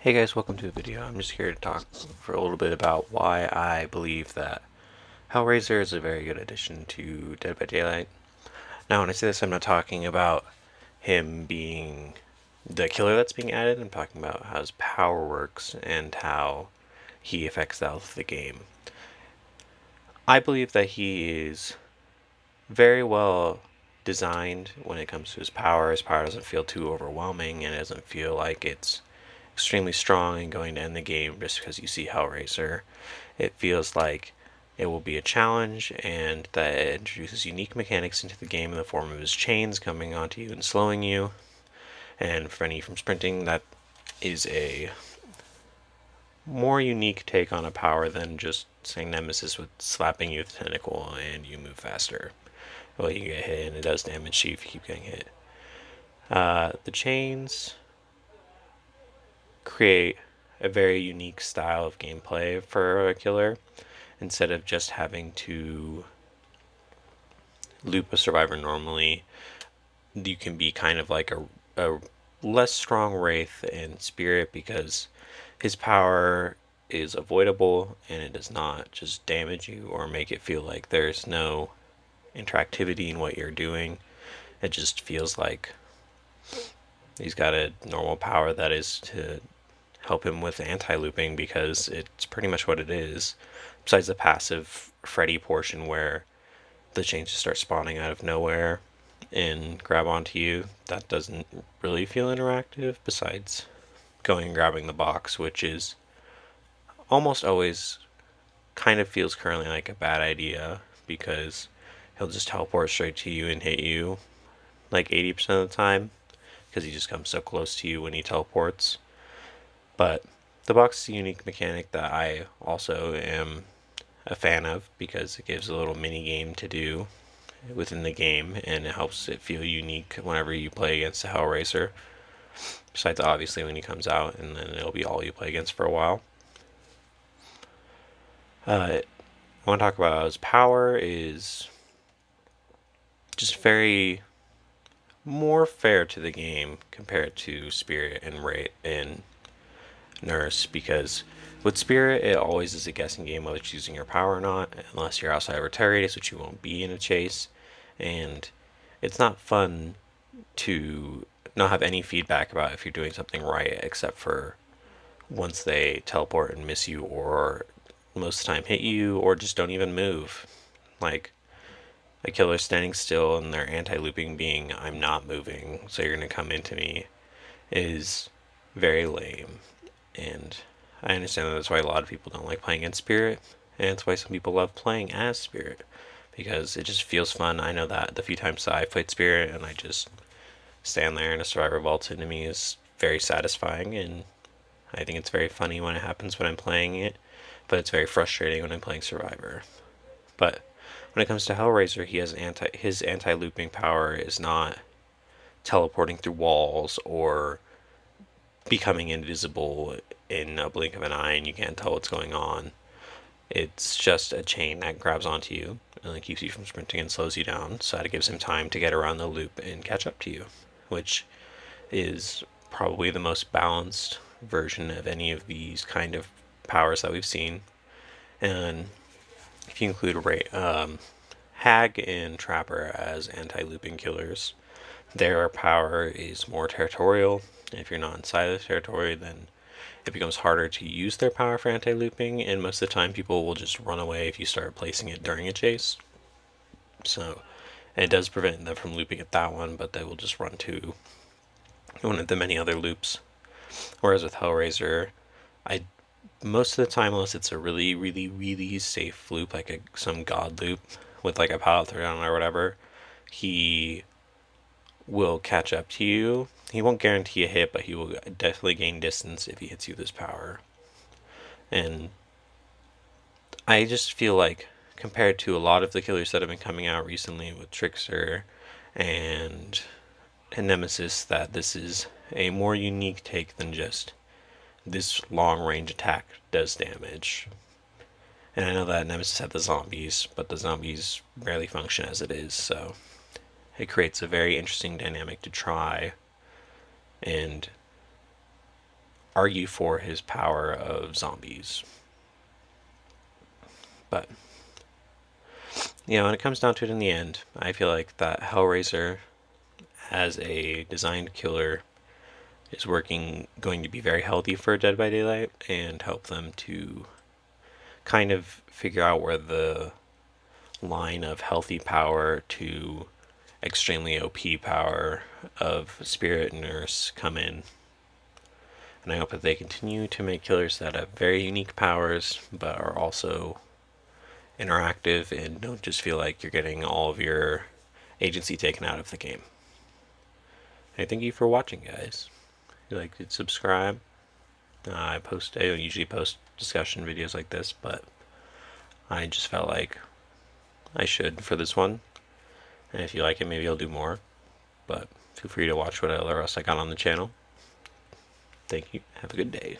Hey guys, welcome to the video. I'm just here to talk for a little bit about why I believe that Hellraiser is a very good addition to Dead by Daylight. Now, when I say this, I'm not talking about him being the killer that's being added. I'm talking about how his power works and how he affects the health of the game. I believe that he is very well designed when it comes to his power. His power doesn't feel too overwhelming and it doesn't feel like it's extremely strong and going to end the game just because you see Hellraiser. It feels like it will be a challenge and that it introduces unique mechanics into the game in the form of his chains coming onto you and slowing you and preventing you from sprinting. That is a more unique take on a power than just saying Nemesis with slapping you with a tentacle and you move faster. Well, you get hit and it does damage to you if you keep getting hit. The chains create a very unique style of gameplay for a killer. Instead of just having to loop a survivor normally, you can be kind of like a less strong Wraith in Spirit because his power is avoidable and it does not just damage you or make it feel like there's no interactivity in what you're doing. It just feels like he's got a normal power that is to help him with anti-looping because it's pretty much what it is. Besides the passive Freddy portion where the chains just start spawning out of nowhere and grab onto you, that doesn't really feel interactive besides going and grabbing the box, which is almost always kind of feels currently like a bad idea because he'll just teleport straight to you and hit you like 80% of the time because he just comes so close to you when he teleports. But the box is a unique mechanic that I also am a fan of because it gives a little mini game to do within the game and it helps it feel unique whenever you play against a Hellraiser. Besides, obviously, when he comes out, and then it'll be all you play against for a while. I want to talk about his power is just very more fair to the game compared to Spirit and Nurse because with Spirit, it always is a guessing game whether it's using your power or not, unless you're outside of a terror radius, which you won't be in a chase. And it's not fun to not have any feedback about if you're doing something right, except for once they teleport and miss you, or most of the time hit you, or just don't even move. Like a killer standing still and their anti-looping being I'm not moving, so you're gonna come into me is very lame. And I understand that that's why a lot of people don't like playing in Spirit, and it's why some people love playing as Spirit because it just feels fun. I know that the few times that I've played Spirit and I just stand there and a survivor vaults into me is very satisfying, and I think it's very funny when it happens when I'm playing it, but it's very frustrating when I'm playing Survivor. But when it comes to Hellraiser, his anti-looping power is not teleporting through walls or becoming invisible in a blink of an eye and you can't tell what's going on. It's just a chain that grabs onto you and it keeps you from sprinting and slows you down, so that it gives him time to get around the loop and catch up to you, which is probably the most balanced version of any of these kind of powers that we've seen. And if you include Hag and Trapper as anti-looping killers, their power is more territorial. If you're not inside of the territory, then it becomes harder to use their power for anti-looping, and most of the time people will just run away if you start placing it during a chase. So it does prevent them from looping at that one, but they will just run to one of the many other loops. Whereas with Hellraiser, I most of the time, unless it's a really, really, really safe loop, like some god loop with like a pallet throwdown or whatever, he will catch up to you. He won't guarantee a hit, but he will definitely gain distance if he hits you with his power. And I just feel like, compared to a lot of the killers that have been coming out recently with Trickster and Nemesis, that this is a more unique take than just this long range attack does damage. And I know that Nemesis had the zombies, but the zombies barely function as it is, so it creates a very interesting dynamic to try and argue for his power of zombies. But when it comes down to it in the end, I feel like that Hellraiser as a designed killer is going to be very healthy for Dead by Daylight and help them to kind of figure out where the line of healthy power to extremely OP power of Spirit and Nurse come in. And I hope that they continue to make killers that have very unique powers, but are also interactive and don't just feel like you're getting all of your agency taken out of the game. And thank you for watching, guys. If you like it, subscribe. I don't usually post discussion videos like this, but I just felt like I should for this one. And if you like it, maybe I'll do more. But feel free to watch whatever else I got on the channel. Thank you. Have a good day.